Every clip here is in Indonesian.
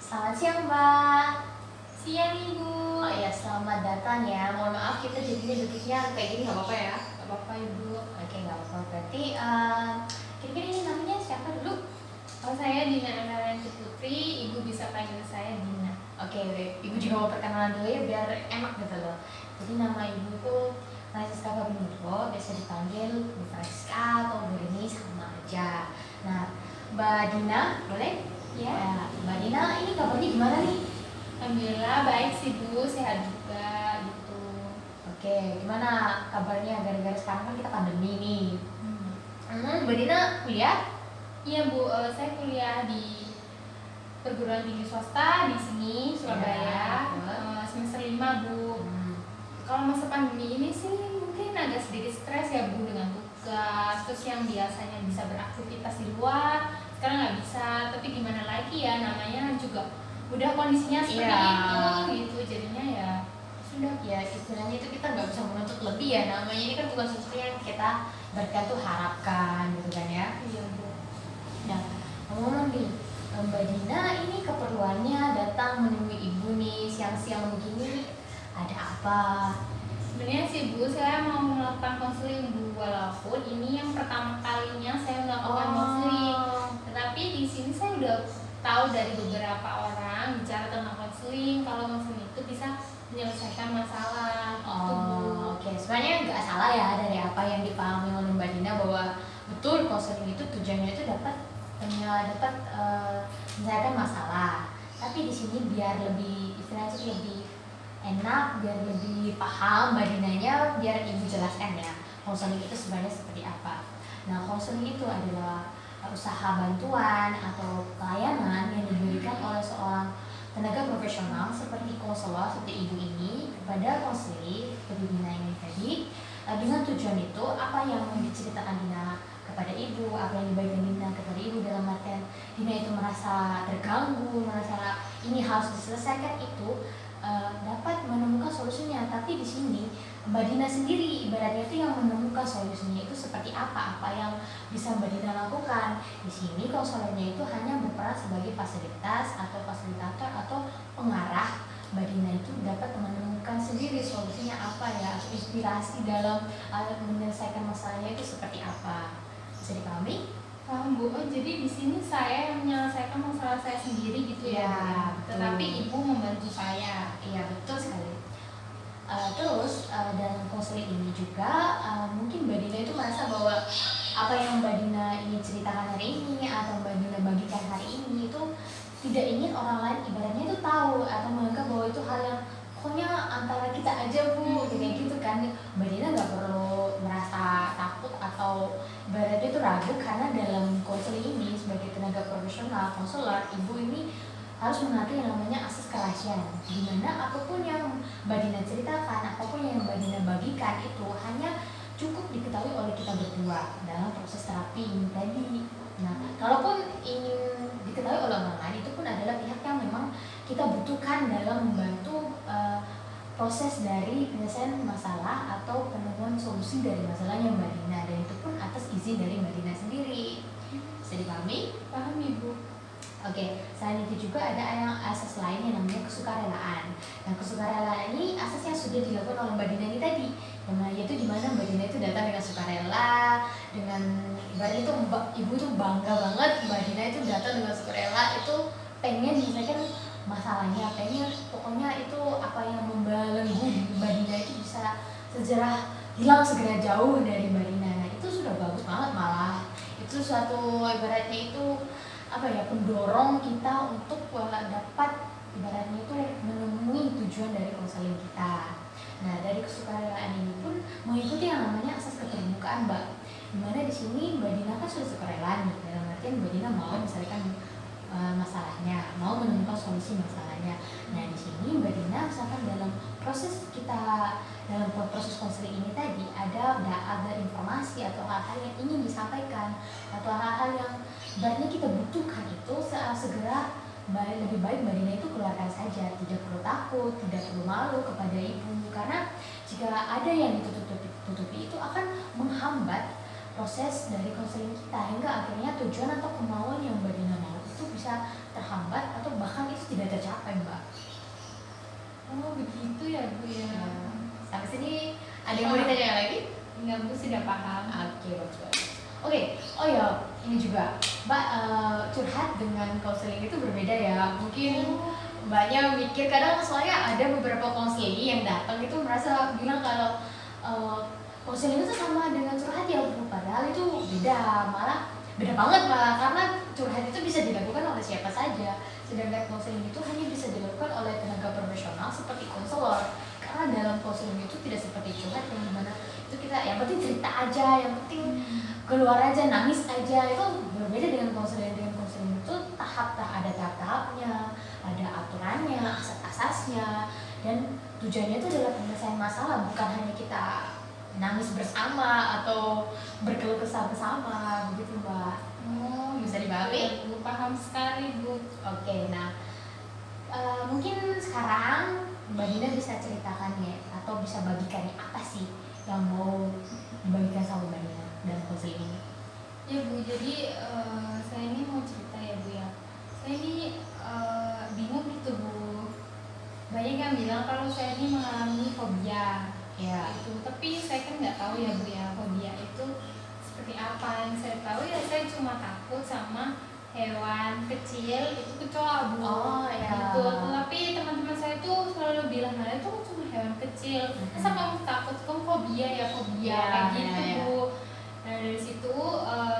Selamat siang, Mbak. Siang Ibu. Oh iya, selamat datang ya. Mohon maaf kita jadinya duduknya kayak gini, nggak apa-apa ya? Gak apa-apa Ibu. Oke, nggak apa-apa. Berarti kira-kira ini namanya siapa dulu? Oh, saya Dina Anaranti Putri. Ibu bisa panggil saya Dina. Oke, Ibu juga mau perkenalan dulu ya biar enak gitu loh. Jadi nama Ibu tuh Francisca Fabiniro, biasa dipanggil Bu Francisca atau Bu Rini sama aja. Nah, Mbak Dina, boleh? Ya. Mbak Dina, ini kabarnya gimana nih? Alhamdulillah baik sih Bu, sehat juga gitu. Oke, gimana kabarnya gara-gara sekarang kan kita pandemi nih. Mbak Dina kuliah? Iya Bu, saya kuliah di perguruan tinggi swasta di sini Surabaya. Semester 5 Bu. Kalau masa pandemi ini sih mungkin agak sedikit stres ya Bu, dengan tugas, terus yang biasanya bisa beraktivitas di luar sekarang nggak bisa. Tapi gimana lagi ya, namanya juga udah kondisinya seperti itu gitu, jadinya ya sudah. Ya istilahnya itu kita nggak bisa menuntut lebih ya, namanya ini kan bukan sesuatu yang kita berkat tuh harapkan gitu kan ya. Iya Bu. Nah, ngomong nih, Mbak Dina ini keperluannya datang menemui Ibu nih siang-siang begini, ada apa? Sebenarnya sih Bu, saya mau melakukan konseling Bu, walaupun ini yang pertama kalinya saya melakukan konseling. Tetapi di sini saya udah tahu dari beberapa orang bicara tentang konseling, kalau konseling itu bisa menyelesaikan masalah gitu Bu. Oke, sebenarnya nggak salah ya dari apa yang dipahami oleh Mbak Dina bahwa betul konseling itu tujuannya itu dapat menyelesaikan masalah. Tapi di sini biar lebih istilahnya itu lebih enak, biar lebih paham Mbak Dinanya, biar Ibu jelaskan ya konseling itu sebenarnya seperti apa. Nah, konseling itu adalah usaha bantuan atau pelayanan yang diberikan oleh seorang tenaga profesional seperti konselor seperti Ibu ini kepada konseling seperti Dina ini tadi, dengan tujuan itu apa yang diceritakan Dina kepada Ibu, apa yang dibagikan Dina kepada Ibu dalam artian Dina itu merasa terganggu, merasa ini harus diselesaikan itu dapat menemukan solusinya. Tapi di sini Mbak Dina sendiri ibaratnya itu yang menemukan solusinya itu seperti apa yang bisa Mbak Dina lakukan. Di sini konselornya itu hanya berperan sebagai fasilitas atau fasilitator atau pengarah. Mbak Dina itu dapat menemukan sendiri solusinya apa ya, atau inspirasi dalam menyelesaikan masalahnya itu seperti apa. Bisa dipahami? Paham Bu. Oh, jadi di sini saya yang menyelesaikan masalah saya sendiri gitu ya, Ya, Bu. Tetapi Ibu membantu saya. Iya, betul sekali. Terus dalam konseling ini juga mungkin Mbak Dina itu merasa bahwa apa yang Mbak Dina ingin ceritakan hari ini atau Mbak Dina bagikan hari ini itu tidak ingin orang lain ibaratnya itu tahu atau menganggap bahwa itu hal yang pokoknya antara kita aja Bu, kayak gitu kan. Mbak Dina nggak perlu merasa takut atau ibaratnya itu ragu, karena dalam konseling ini sebagai tenaga profesional konselor, Ibu ini harus mengatur yang namanya asas kerahasiaan, di mana apapun yang Mbak Dina ceritakan, apapun yang Mbak Dina bagikan itu hanya cukup diketahui oleh kita berdua dalam proses terapi ini tadi. Nah, kalaupun ingin diketahui oleh orang lain, itu pun adalah pihak yang memang kita butuhkan dalam membantu proses dari penyelesaian masalah atau penemuan solusi dari masalahnya Mbak Dina, dan itu pun atas izin dari Mbak Dina sendiri. Bisa dipahami? Paham Ibu. Oke, selain itu juga ada yang asas lain yang namanya kesukarelaan. Nah, kesukarelaan ini asas yang sudah dilakukan oleh Mbak Dina ini tadi, yaitu dimana Mbak Dina itu datang dengan sukarela, dengan ibaratnya itu Ibu itu bangga banget Mbak Dina itu datang dengan sukarela, itu pengen menyelesaikan masalahnya, pengen pokoknya itu apa yang membelenggu Mbak Dina itu bisa hilang segera jauh dari Mbak Dina. Nah, itu sudah bagus banget, malah itu suatu ibaratnya itu pendorong kita untuk dapat ibaratnya itu menemui tujuan dari konseling kita. Nah, dari kesukarelaan ini pun mengikuti yang namanya asas keterbukaan, Mbak. Dimana di sini Mbak Dina kan sudah sukarela nih, dalam artian Mbak Dina mau menyelesaikan masalahnya, mau menemukan solusi masalahnya. Nah, di sini Mbak Dina misalkan dalam proses konseling ini tadi ada informasi atau hal-hal yang ingin disampaikan atau hal-hal yang ibaratnya kita butuhkan itu segera lebih baik Mbak Dina itu keluarkan saja, tidak perlu takut, tidak perlu malu kepada Ibu, karena jika ada yang ditutupi itu akan menghambat proses dari konseling kita, hingga akhirnya tujuan atau kemauan yang Mbak Dina mau itu bisa terhambat atau bahkan itu tidak Oh begitu ya Bu ya. Ya. Sampai sini ada yang mau ditanya lagi? Enggak Bu, sudah paham. Oke, bagus banget. Oke, oh ya, ini juga Mbak, curhat dengan konseling itu berbeda ya. Mungkin Mbaknya mikir kadang, soalnya ada beberapa konseling yang datang itu merasa bilang kalau konseling itu sama dengan curhat ya Bu, padahal itu beda, malah beda banget malah, karena curhat itu bisa dilakukan oleh siapa saja, sedangkan konseling itu hanya bisa dilakukan oleh tenaga profesional seperti konselor. Karena dalam konseling itu tidak seperti curhat yang dimana itu kita yang penting cerita aja, yang penting keluar aja, nangis aja. Itu berbeda dengan konseling. Dengan konseling itu ada tahap-tahapnya, ada aturannya, asas-asasnya, dan tujuannya itu adalah penyelesaian masalah, bukan hanya kita nangis bersama atau berkeluh kesah bersama, begitu Mbak. Oh, Bisa dipahami? Bu, paham sekali Bu. Oke, nah mungkin sekarang Mbak Dina bisa ceritakan ya, atau bisa bagikan apa sih yang mau dibagikan sama Mbak Dina dalam konseling ini? Ya Bu, jadi saya ini mau cerita ya Bu ya. Saya ini bingung gitu Bu. Banyak yang bilang kalau saya ini mengalami fobia. Ya. Itu, tapi saya kan nggak tahu ya Bu ya, fobia itu seperti apa. Yang saya tahu ya saya cuma takut sama hewan kecil, itu kecoa Bu. Oh ya. Gitu. Tapi teman-teman saya tuh selalu bilang, nah itu cuma hewan kecil, masa kamu takut, kamu fobia ya fobia, kayak gitu Bu. Nah dari situ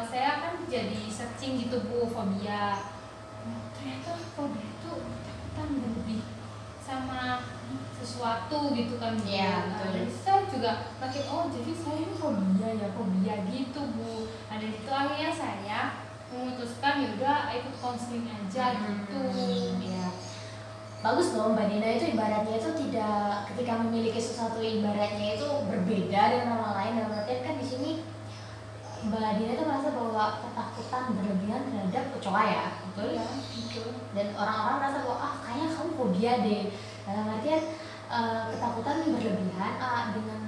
saya kan jadi searching gitu Bu, fobia. Nah, ternyata fobia itu ketakutan lebih sama sesuatu gitu kan Bu. Iya, betul. Dari situ saya juga makin, oh jadi saya ini fobia ya fobia gitu Bu. Nah dari situ akhirnya saya memutuskan yaudah ikut konseling aja gitu. Ya. Bagus loh Mbak Dina, itu ibaratnya itu tidak, ketika memiliki sesuatu ibaratnya itu berbeda dengan orang lain. Dalam artian kan di sini Mbak Dina itu merasa bahwa ketakutan berlebihan terhadap kecoa ya, betul? Ya, betul. Dan orang-orang merasa bahwa kayaknya kamu fobia deh. Dalam artian ketakutan berlebihan dengan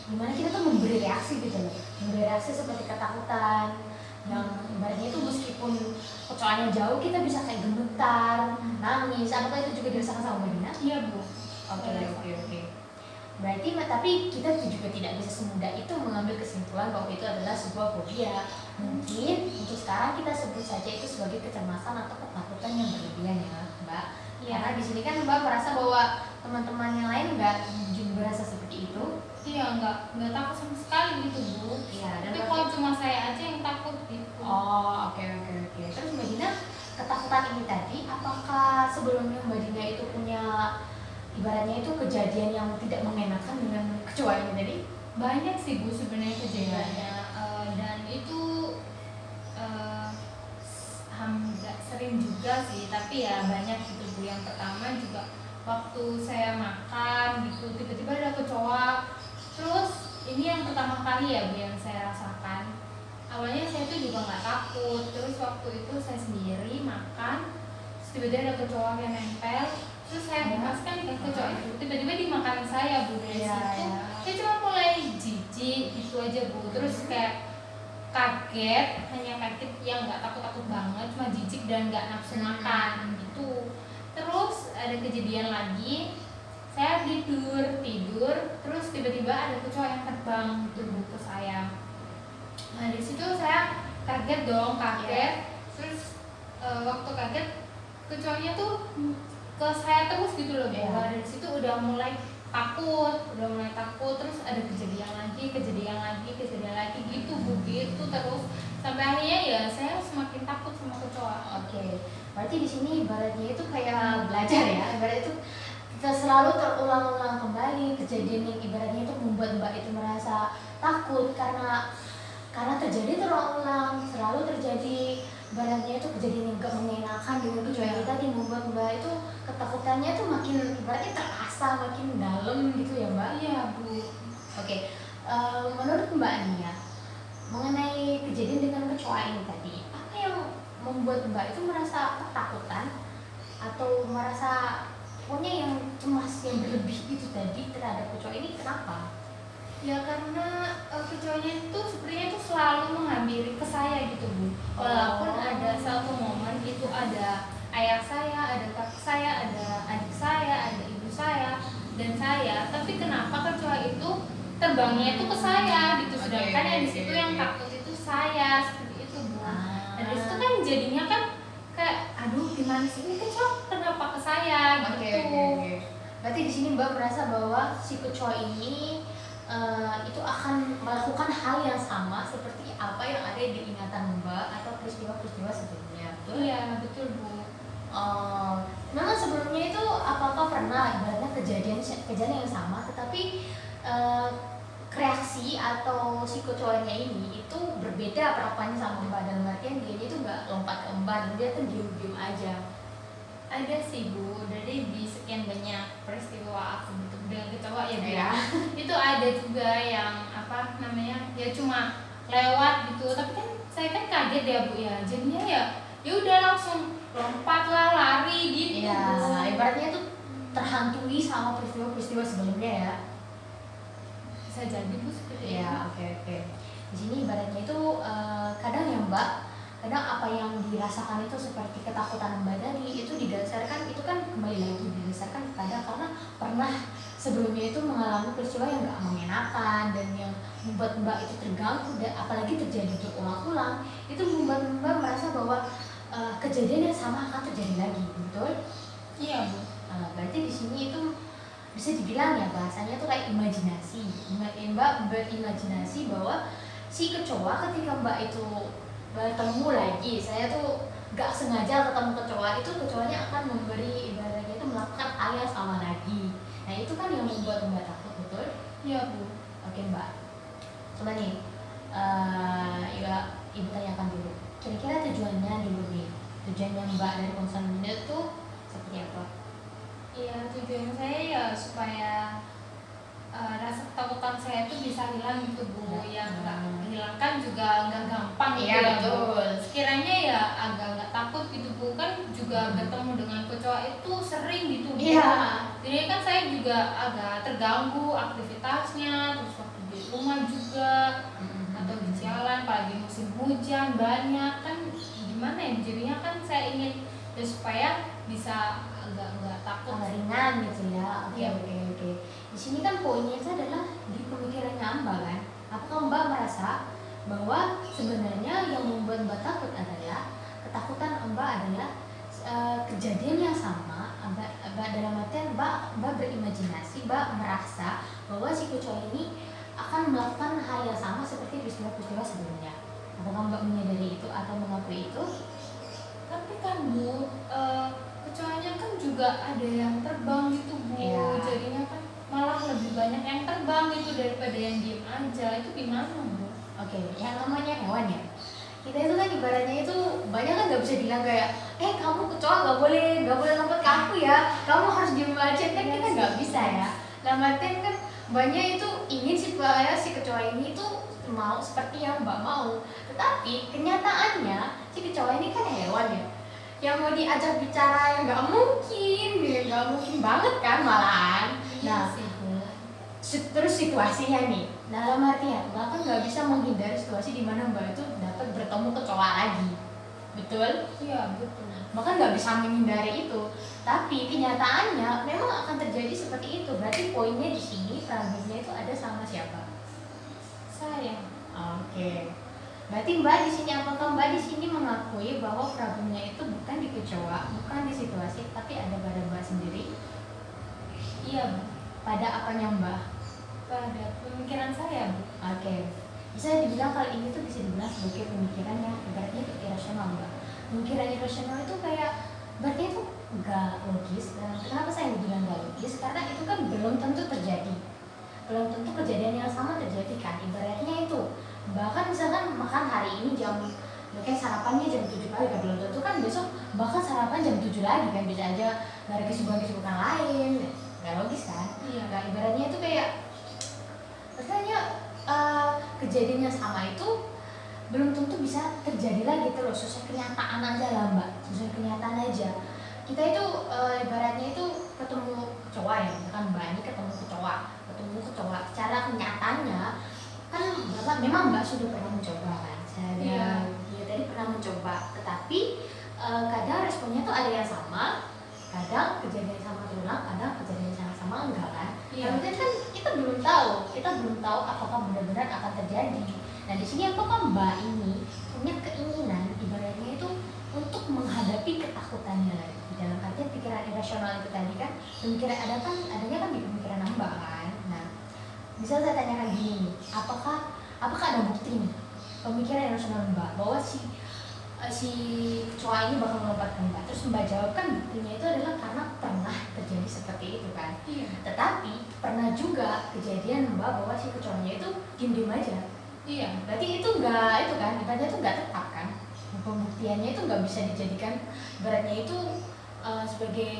gimana kita tuh memberi reaksi gitu loh, memberi reaksi seperti ketakutan yang ibaratnya itu meskipun kecoanya jauh kita bisa kayak gemetar, nangis. Apakah itu juga dirasakan sama Mbak Dina? Iya Bu. Oke. Berarti tapi kita juga tidak bisa semudah itu mengambil kesimpulan bahwa itu adalah sebuah fobia. Mungkin untuk sekarang kita sebut saja itu sebagai kecemasan atau ketakutan yang berlebihan ya Mbak. Iya. Karena di sini kan Mbak merasa bahwa teman-teman yang lain nggak juga merasa seperti itu. Iya, nggak takut sama sekali gitu Bu. Iya. Dan Tapi kalau cuma saya aja yang takut gitu. Oh, oke. Terus Mbak Dina, ketakutan ini tadi, apakah sebelumnya Mbak Dina itu punya ibaratnya itu kejadian yang tidak mengenakan dengan kecoa ini tadi? Banyak sih Bu sebenarnya kejadiannya. Dan itu nggak sering juga sih, tapi ya banyak gitu Bu. Yang pertama juga waktu saya makan gitu tiba-tiba ada kecoa. Terus ini yang pertama kali ya Bu yang saya rasakan. Awalnya saya tuh juga nggak takut. Terus waktu itu saya sendiri makan, terus tiba-tiba ada kecoa yang nempel. Terus saya bebaskan ikan kecoa itu tiba-tiba di makanan saya Bu. Dari situ saya cuma mulai jijik gitu aja Bu. Terus kayak kaget, hanya kaget yang nggak takut-takut banget, cuma jijik dan nggak nafsu makan gitu. Terus ada kejadian lagi, saya tidur, terus tiba-tiba ada kecoa yang terbang gitu Bu ke saya. Nah di situ saya kaget dong, Terus waktu kaget kecoanya tuh ke saya terus gitu loh Bu. Nah, dari situ udah mulai takut, terus ada kejadian lagi gitu Bu, gitu terus sampai akhirnya ya saya semakin takut sama kecoa. Oke. Berarti di sini ibaratnya itu kayak belajar ya, ibarat itu kita selalu terulang-ulang kembali kejadian yang ibaratnya itu membuat Mbak itu merasa takut karena terjadi terulang-ulang, selalu terjadi. Ibaratnya itu kejadian yang gak mengenakan dengan kecoa yang tadi membuat Mbak itu ketakutannya tuh makin ibaratnya terasa makin dalam gitu ya Mbak? Iya Bu. Oke. Menurut Mbak nih ya, mengenai kejadian dengan kecoa ini tadi, apa yang membuat Mbak itu merasa ketakutan atau merasa pokoknya yang cemas yang berlebih itu tadi terhadap kecoa ini, kenapa? Ya karena kecoanya itu sepertinya itu selalu menghampiri ke saya gitu Bu. Walaupun ada satu momen itu ada ayah saya, ada kakak saya, ada adik saya, ada ibu saya, terbangnya itu ke saya gitu, sedangkan Oke, yang di oke, situ oke, yang oke. takut itu saya, seperti itu Bu. Dan di situ Ah. kan jadinya kan kayak aduh gimana sih ini kecoa kenapa ke saya Oke, gitu. oke, oke. Berarti di sini Mbak merasa bahwa si kecoa ini itu akan melakukan hal yang sama seperti apa yang ada di ingatan Mbak atau peristiwa-peristiwa sebelumnya, betul? Iya betul Bu. Memang sebelumnya itu apakah pernah ibaratnya kejadian yang sama, tetapi reaksi atau si kecoanya ini itu berbeda perlakuannya sama Mbak, dalam artian dia itu nggak lompat ke Mbak, dan dia tuh diem-diem aja. Ada sih Bu, dari di sekian banyak peristiwa aku bertemu dengan kecoa ya Bu Iya. itu ada juga yang apa namanya ya cuma lewat gitu, tapi kan saya kan kaget ya Bu ya, jadinya ya udah langsung lompat lah lari gitu Iya, Bu. ibaratnya itu terhantui sama peristiwa-peristiwa sebelumnya ya. Bisa jadi Bu seperti itu. Iya, oke, oke. Di sini ibaratnya itu kadang ya Mbak, kadang apa yang dirasakan itu seperti ketakutan Mbak tadi itu didasarkan, itu kan kembali lagi didasarkan kepada karena pernah sebelumnya itu mengalami peristiwa yang nggak mengenakan dan yang membuat Mbak itu terganggu, dan apalagi terjadi berulang-ulang, itu membuat Mbak merasa bahwa kejadian yang sama akan terjadi lagi, betul? Iya Bu. Berarti di sini itu bisa dibilang ya bahasanya tuh kayak imajinasi. Mbak berimajinasi bahwa si kecoa ketika Mbak itu bertemu lagi, saya tuh gak sengaja ketemu kecoa, itu kecoanya akan memberi ibaratnya itu melakukan hal yang sama lagi. Nah itu kan yang membuat Mbak takut, betul? Iya Bu. Oke Mbak, coba nih ya, Ibu tanyakan dulu, kira-kira tujuannya dulu nih, tujuannya Mbak dari konser ini tuh seperti apa? Iya tujuan saya ya supaya rasa ketakutan saya itu bisa hilang gitu Bu, yang nggak hilangkan juga nggak gampang gitu Iya, ya Bu. betul. Sekiranya ya agak nggak takut gitu Bu, kan juga bertemu dengan kecoa itu sering gitu Bu. Iya. Jadi kan saya juga agak terganggu aktivitasnya, terus waktu di rumah juga atau di jalan, apalagi musim hujan banyak kan gimana ya, jadinya kan saya ingin ya supaya bisa agak nggak takut Ringan gitu ya. Oke, Iya. oke, oke. Di sini kan poinnya itu adalah di pemikirannya Mbak kan. Apakah Mbak merasa bahwa sebenarnya yang membuat Mbak takut adalah ketakutan Mbak adalah kejadian yang sama, Mbak dalam artian Mbak berimajinasi, Mbak merasa bahwa si kecoa ini akan melakukan hal yang sama seperti peristiwa-peristiwa sebelumnya. Apakah Mbak menyadari itu atau mengakui itu? Tapi kan Bu, kecoanya kan juga ada yang terbang gitu Bu. Iya. Jadinya kan malah lebih banyak yang terbang gitu daripada yang diem aja. Itu gimana Bu? Oke, yang namanya hewan ya. Kita itu kan ibaratnya itu banyak kan nggak bisa bilang kayak, kamu kecoa nggak boleh lompat ke aku ya, kamu harus diem aja, kan kita nggak bisa ya. Dalam artian kan banyak itu ingin supaya si kecoa ini tuh mau seperti yang Mbak mau, tetapi kenyataannya si kecoa ini kan hewan ya, yang mau diajak bicara yang nggak mungkin, nggak mungkin banget kan malahan. Nah, Iya sih Bu. terus situasinya nih, dalam artian Mbak kan nggak bisa menghindari situasi di mana Mbak itu dapat bertemu kecoa lagi, betul? Iya betul. Bahkan nggak bisa menghindari itu, tapi kenyataannya memang akan terjadi seperti itu. Berarti poinnya di sini problemnya itu ada sama siapa? Saya. Oke. Berarti Mbak di sini, apakah Mbak di sini mengakui bahwa problemnya itu bukan di kecoa, bukan di situasi, tapi ada pada Mbak sendiri? Iya Bu. Pada apanya Mbak? Pada pemikiran saya Bu. Oke. Bisa dibilang kali ini tuh bisa dibilang sebagai pemikiran yang ibaratnya itu irasional Mbak. Pemikiran irasional itu kayak berarti itu nggak logis. Dan kenapa saya bilang nggak logis? Karena itu kan belum tentu terjadi. Belum tentu kejadian yang sama terjadi kan. Ibaratnya itu bahkan misalkan makan hari ini mungkin sarapannya jam 7 pagi kan, belum tentu kan besok bahkan sarapan jam 7 lagi kan, bisa aja dari kesibukan-kesibukan lain. Nggak logis kan? Iya. Nah, ibaratnya itu kayak makanya kejadian yang sama itu belum tentu bisa terjadi lagi terus, sesuai kenyataan aja lah Mbak, sesuai kenyataan aja. Kita itu ibaratnya itu ketemu kecoa ya, misalkan Mbak ini ketemu kecoa, secara kenyataannya kan memang Mbak sudah pernah mencoba kan, dia tadi pernah mencoba, tetapi kadang responnya tuh ada yang sama, kadang kejadian sama terulang, kadang kejadian yang sama sama enggak kan? Iya. Yang penting kan kita belum tahu apakah benar-benar akan terjadi. Nah di sini apakah Mbak ini punya keinginan ibaratnya itu untuk menghadapi ketakutannya lagi dalam artian pikiran irasional itu tadi kan, pemikiran adanya kan di pemikiran Mbak kan. Nah bisa saya tanyakan gini nih, apakah ada bukti nih pemikiran irasional Mbak bahwa si kecoa ini bakal melompat ke Mbak, terus Mbak jawab kan buktinya itu adalah karena pernah terjadi seperti itu kan. Iya. Tetapi pernah juga kejadian Mbak bahwa si kecoanya itu diem-diem aja. Iya. Berarti itu enggak, itu kan ibaratnya itu enggak tetap kan, pembuktiannya itu enggak bisa dijadikan ibaratnya itu sebagai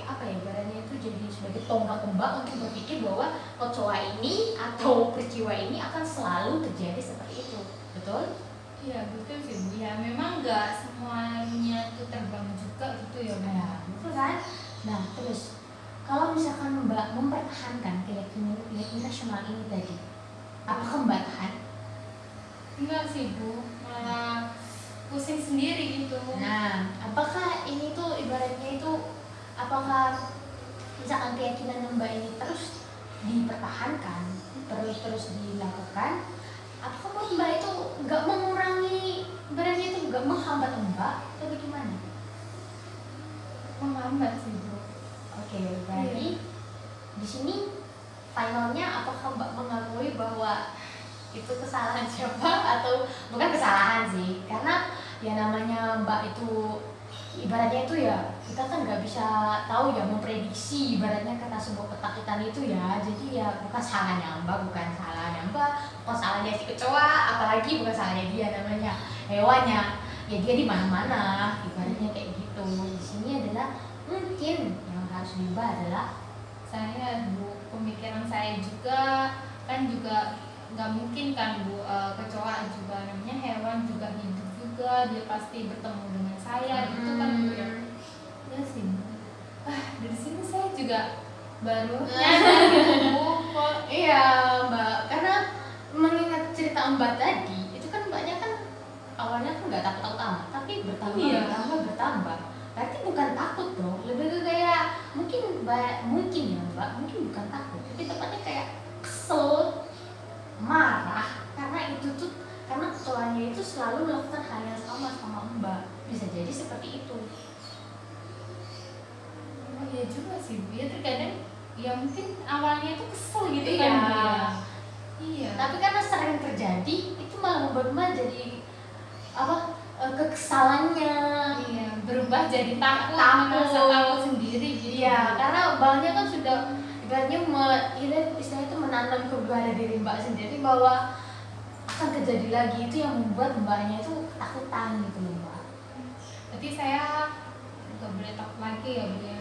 apa ya, ibaratnya itu jadi sebagai tonggak Mbak untuk berpikir bahwa kecoa ini atau peristiwa ini akan selalu terjadi seperti itu, betul? Iya betul sih Bu. Ya memang nggak semuanya tuh terbang juga gitu ya Bu. Ya, betul kan? Nah, terus kalau misalkan Mbak mempertahankan keyakinan nasional ini tadi, apakah Mbak tahan? Enggak sih Bu, malah pusing sendiri gitu. Nah, apakah ini tuh ibaratnya itu apakah misalkan keyakinan Mbak ini terus dipertahankan, terus dilakukan, apakah menurut Mbak itu nggak mengurangi ibaratnya itu nggak menghambat Mbak atau bagaimana? Menghambat sih Bu. Oke, berarti di sini finalnya apakah Mbak mengakui bahwa itu kesalahan siapa atau bukan kesalahan sih, karena ya namanya Mbak itu ibaratnya itu ya kita kan nggak bisa tahu ya memprediksi ibaratnya karena sebuah ketakutan itu ya, jadi ya bukan salahnya Mbak, bukan salahnya si kecoa, apalagi bukan salahnya dia, namanya hewannya ya, dia di mana-mana ibaratnya kayak gitu. Di sini adalah mungkin yang harus diubah adalah Saya Bu, pemikiran saya juga kan juga nggak mungkin kan Bu, kecoa juga namanya hewan juga hidup juga, dia pasti bertemu dengan saya gitu kan Bu ya. Ya sih Bu. Dari sini saya juga baru nyadar gitu Bu. Kok iya Mbak, karena mengingat cerita Mbak tadi itu kan Mbaknya kan awalnya kan nggak takut amat, tapi bertambah Iya. bertambah. Berarti bukan takut dong, lebih ke kayak mungkin ya Mbak, mungkin bukan takut, tapi tepatnya kayak kesel, marah karena itu tuh karena ketuanya itu selalu melakukan hal yang sama Mbak. Bisa jadi seperti itu. oh iya juga sih Bu, ya terkadang ya mungkin awalnya itu kesel gitu Iya. kan Bu ya. Iya. Tapi karena sering terjadi itu malah membuat Mbak jadi apa, kekesalannya. Iya, berubah jadi takut, Takut. merasa takut sendiri gitu. Iya, karena Mbaknya kan sudah ibaratnya istilahnya itu menanam kepada diri Mbak sendiri bahwa akan terjadi lagi, itu yang membuat Mbaknya itu ketakutan gitu loh Mbak. Berarti saya nggak boleh takut lagi ya Bu ya.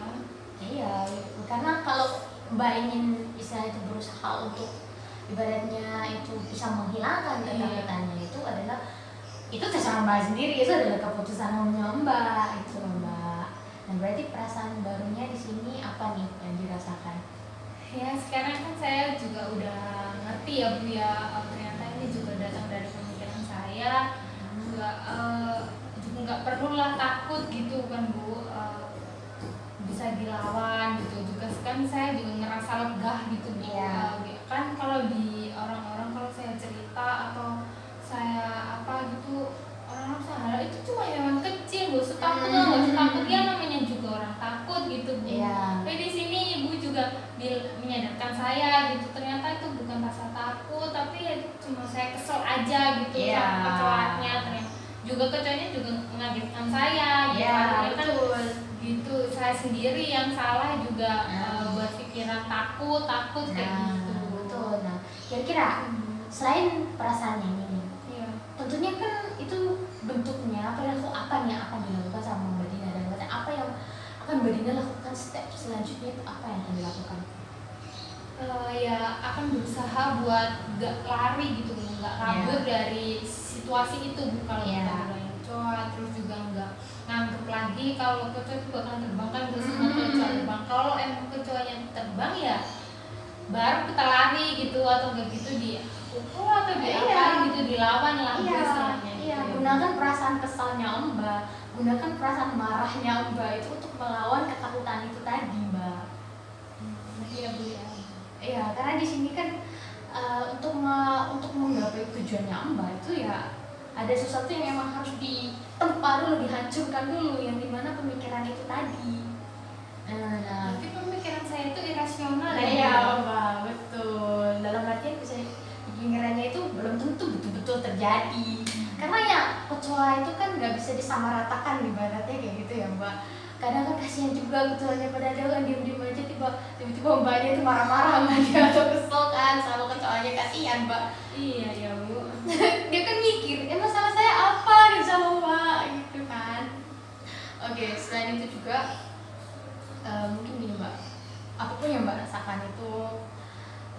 Iya, karena kalau Mbak ingin istilah itu berusaha untuk ibaratnya itu bisa menghilangkan Iya. ketakutannya, itu adalah itu terserah Mbak sendiri, itu adalah keputusan Mbak itu loh Mbak. Nah berarti perasaan barunya di sini apa nih yang dirasakan? Ya sekarang kan saya juga udah ngerti ya Bu ya, ternyata ini juga datang dari pemikiran saya. Juga juga nggak perlulah takut gitu kan Bu. Bisa dilawan gitu juga, kan saya juga ngerasa lega gitu Bu. Iya. Kan kalau di orang-orang kalau saya cerita atau saya apa gitu, orang-orang salah itu cuma hewan kecil Bu, setakut nggak setakut ya, namanya juga orang takut gitu Bu. Iya. Tapi di sini Ibu juga menyadarkan saya gitu, ternyata itu bukan rasa takut, tapi ya cuma saya kesel aja gitu Iya. sama kecoanya. Ternyata juga kecoanya juga mengagetkan saya gitu. Iya, Akhirnya kan betul. gitu, saya sendiri yang salah juga Nah. buat pikiran takut kayak gitu. Betul. Nah, kira-kira selain perasaannya ini, Iya. tentunya kan itu bentuknya perilaku apa nih yang akan dilakukan sama Mbak Dina, dan apa yang akan Mbak Dina lakukan step selanjutnya itu apa yang akan dilakukan? Ya akan berusaha buat nggak lari gitu, nggak kabur dari situasi itu Bu. Kalau kita bilang kecoa, terus juga nggak nganggep lagi kalau kecoa itu bakal terbang, kan terus kecoa terbang. Kalau emang kecoanya terbang ya baru kita lari gitu, atau enggak gitu dipukul atau diapain gitu, dilawan lah istilahnya gitu. Iya, gunakan perasaan kesalnya Mbak, gunakan perasaan marahnya Mbak itu untuk melawan ketakutan itu tadi Mbak. Iya di sini kan untuk menggapai tujuannya Mbak itu ya ada sesuatu yang emang harus ditempa dulu, dihancurkan dulu, yang dimana pemikiran itu tadi. Nah, Mungkin pemikiran saya itu irasional nah ya. ya Mbak, betul. Dalam artian bisa pikirannya itu belum tentu betul-betul terjadi. Karena ya kecoa itu kan nggak bisa disamaratakan ibaratnya kayak gitu ya Mbak. Kadang kan kasihan juga kecoanya pada ada kan diem-diem aja tiba-tiba mbaknya itu marah-marah sama dia atau kesel kan sama kecoanya, kasihan Mbak. Iya ya Bu. Dia kan mikir, masalah saya apa nih sama Mbak gitu kan. Oke, selain itu juga mungkin gini Mbak, apapun yang Mbak rasakan itu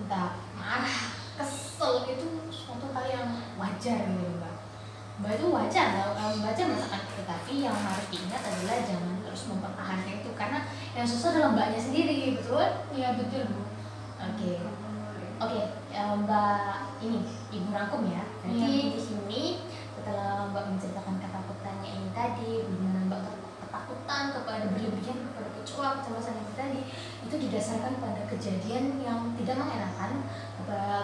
entah marah, kesel, itu suatu hal yang wajar gitu Mbak. Mbak itu wajar kalau Mbak aja merasakan itu, tapi yang harus diingat adalah jangan terus mempertahankan itu karena yang susah adalah Mbaknya sendiri, betul? Iya betul Bu. Oke, Mbak ini Ibu rangkum ya. Nanti Iya. di sini setelah Mbak menceritakan ketakutannya ini tadi, bagaimana Mbak ketakutan kepada berlebihan kepada kecoa, kecemasan itu tadi, itu didasarkan pada kejadian yang tidak mengenakan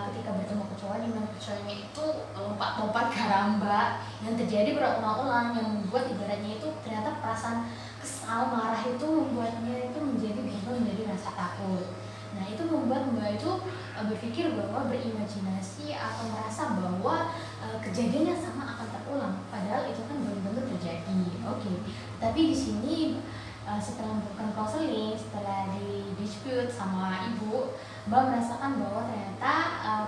ketika bertemu kecoa, di mana kecoanya itu lompat-lompat ke arah Mbak, yang terjadi berulang-ulang, yang membuat ibaratnya itu ternyata perasaan kesal, marah itu membuatnya itu menjadi berubah menjadi rasa takut. Nah itu membuat Mbak itu berpikir bahwa berimajinasi atau merasa bahwa kejadian yang sama akan terulang, padahal itu kan belum tentu terjadi. Oke, tapi di sini setelah melakukan counseling, setelah di dispute sama ibu, Mbak merasakan bahwa ternyata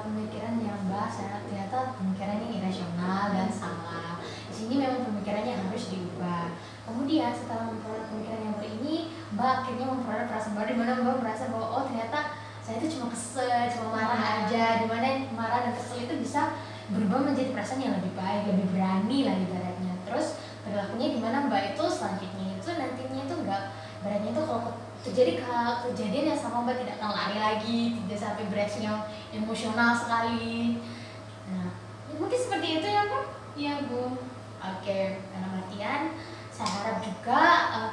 pemikiran yang Mbak ternyata pemikirannya irasional dan salah. Di sini memang pemikirannya harus diubah. Kemudian setelah memperoleh pemikiran yang baru ini, Mbak akhirnya memperoleh perasaan baru, di mana Mbak merasa bahwa oh ternyata saya itu cuma kesel, cuma marah aja, di mana marah dan kesel itu bisa berubah menjadi perasaan yang lebih baik, lebih berani lah ibaratnya. Terus perilakunya di mana Mbak itu selanjutnya itu nantinya itu enggak, ibaratnya itu kalau terjadi kejadian yang sama Mbak tidak akan lari lagi, tidak sampai bereaksi yang emosional sekali. Nah, ya mungkin seperti itu ya Mbak. Iya Bu. Oke, dalam artian saya harap juga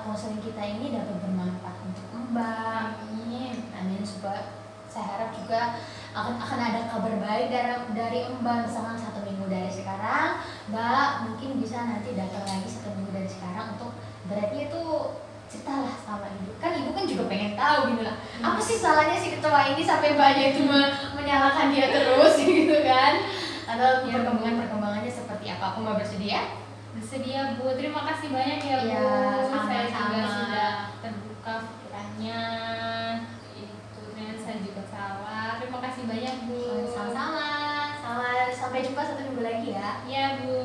konseling kita ini dapat bermanfaat untuk Mbak. Amin. Supaya saya harap juga akan ada kabar baik dari Mbak, misalkan 1 minggu dari sekarang Mbak mungkin bisa nanti datang lagi 1 minggu dari sekarang untuk berarti itu ceritalah sama ibu, kan ibu kan juga pengen tahu gitu lah, apa sih salahnya si ketua ini sampai Mbaknya itu menyalahkan dia terus gitu kan, atau Ya, perkembangannya seperti apa. Aku Mbak bersedia? Bersedia Bu. Terima kasih banyak ya Bu. Ya, Saya juga sama-sama. sudah terbuka pikirannya. Itu ternyata saya juga salah. Terima kasih banyak Bu. Sama-sama. Sampai jumpa 1 minggu lagi ya. Ya Bu.